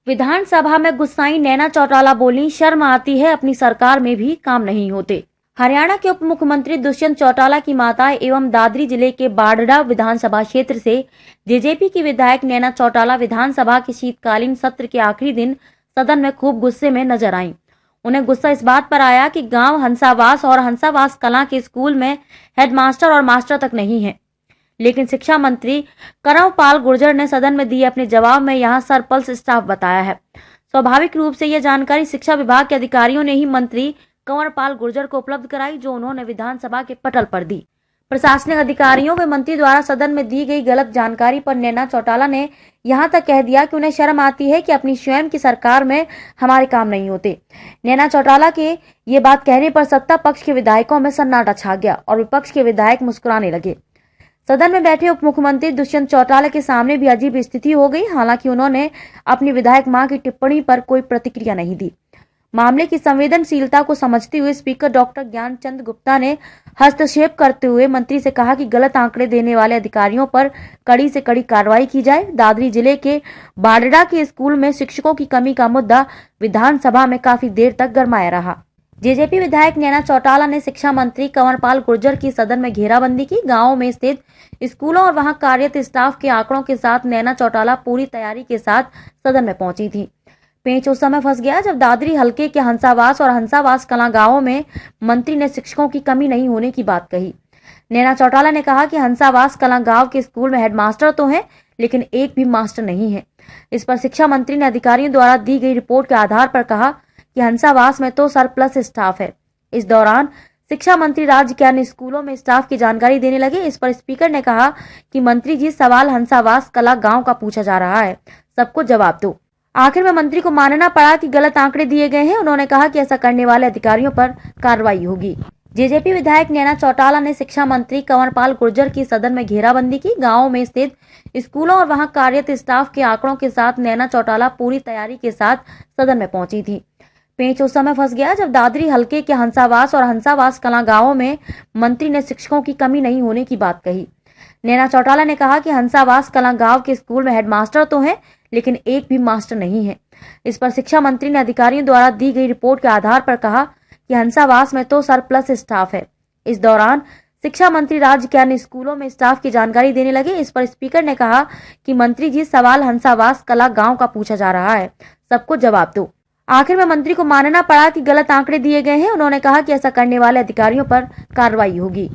विधानसभा में गुस्साई नैना चौटाला बोली, शर्म आती है, अपनी सरकार में भी काम नहीं होते। हरियाणा के उप मुख्यमंत्री दुष्यंत चौटाला की माता एवं दादरी जिले के बाढ़ड़ा विधानसभा क्षेत्र से जेजेपी की विधायक नैना चौटाला विधानसभा के शीतकालीन सत्र के आखिरी दिन सदन में खूब गुस्से में नजर आईं। उन्हें गुस्सा इस बात पर आया कि गांव हंसावास और हंसावास कलां के स्कूल में हेडमास्टर और मास्टर तक नहीं है, लेकिन शिक्षा मंत्री कंवरपाल गुर्जर ने सदन में दिए अपने जवाब में यहां सरप्लस स्टाफ बताया है। स्वाभाविक रूप से यह जानकारी शिक्षा विभाग के अधिकारियों ने ही मंत्री कंवरपाल गुर्जर को उपलब्ध कराई, जो उन्होंने विधानसभा के पटल पर दी। प्रशासनिक अधिकारियों व मंत्री द्वारा सदन में दी गई गलत जानकारी पर नैना चौटाला ने यहां तक कह दिया कि उन्हें शर्म आती है कि अपनी स्वयं की सरकार में हमारे काम नहीं होते। नैना चौटाला के ये बात कहने पर सत्ता पक्ष के विधायकों में सन्नाटा छा गया और विपक्ष के विधायक मुस्कुराने लगे। सदन में बैठे उप मुख्यमंत्री दुष्यंत चौटाला के सामने भी अजीब स्थिति हो गई। हालांकि उन्होंने अपनी विधायक मां की टिप्पणी पर कोई प्रतिक्रिया नहीं दी। मामले की संवेदनशीलता को समझते हुए स्पीकर डॉक्टर ज्ञानचंद गुप्ता ने हस्तक्षेप करते हुए मंत्री से कहा कि गलत आंकड़े देने वाले अधिकारियों पर कड़ी से कड़ी कार्रवाई की जाए। दादरी जिले के बाढ़ड़ा के स्कूल में शिक्षकों की कमी का मुद्दा विधानसभा में काफी देर तक गरमाया रहा। जेजेपी विधायक नैना चौटाला ने शिक्षा मंत्री कंवरपाल गुर्जर की सदन में घेराबंदी की। गांवों में स्थित स्कूलों और वहां कार्यरत स्टाफ के आंकड़ों के साथ नैना चौटाला पूरी तैयारी के साथ सदन में पहुंची थी। पेंच उस समय फंस गया जब दादरी हलके के हंसावास और हंसावास कलां गांवों में मंत्री ने शिक्षकों की कमी नहीं होने की बात कही। नैना चौटाला ने कहा कि हंसावास कलां गांव के स्कूल में हेडमास्टर तो हैं, लेकिन एक भी मास्टर नहीं है। इस पर शिक्षा मंत्री ने अधिकारियों द्वारा दी गई रिपोर्ट के आधार पर कहा कि हंसावास में तो सरप्लस स्टाफ है। इस दौरान शिक्षा मंत्री राज्य के अन्य स्कूलों में स्टाफ की जानकारी देने लगे। इस पर स्पीकर ने कहा कि मंत्री जी, सवाल हंसावास कला गांव का पूछा जा रहा है, सबको जवाब दो। आखिर में मंत्री को मानना पड़ा कि गलत आंकड़े दिए गए हैं। उन्होंने कहा कि ऐसा करने वाले अधिकारियों पर कार्रवाई होगी। जेजेपी विधायक नैना चौटाला ने शिक्षा मंत्री कंवरपाल गुर्जर की सदन में घेराबंदी की। गांवों में स्थित स्कूलों और वहां कार्यरत स्टाफ के आंकड़ों के साथ नैना चौटाला पूरी तैयारी के साथ सदन में पहुंची थी। पेंच उस समय फंस गया जब दादरी हलके के हंसावास और हंसावास कलां गांवों में मंत्री ने शिक्षकों की कमी नहीं होने की बात कही। नैना चौटाला ने कहा कि हंसावास कलां गांव के स्कूल में हेडमास्टर तो हैं, लेकिन एक भी मास्टर नहीं है। इस पर शिक्षा मंत्री ने अधिकारियों द्वारा दी गई रिपोर्ट के आधार पर कहा कि हंसावास में तो सरप्लस स्टाफ है। इस दौरान शिक्षा मंत्री राज्य के अन्य स्कूलों में स्टाफ की जानकारी देने लगे। इस पर स्पीकर ने कहा कि मंत्री जी, सवाल हंसावास कला गांव का पूछा जा रहा है, सबको जवाब दो। आखिर में मंत्री को मानना पड़ा कि गलत आंकड़े दिए गए हैं। उन्होंने कहा कि ऐसा करने वाले अधिकारियों पर कार्रवाई होगी।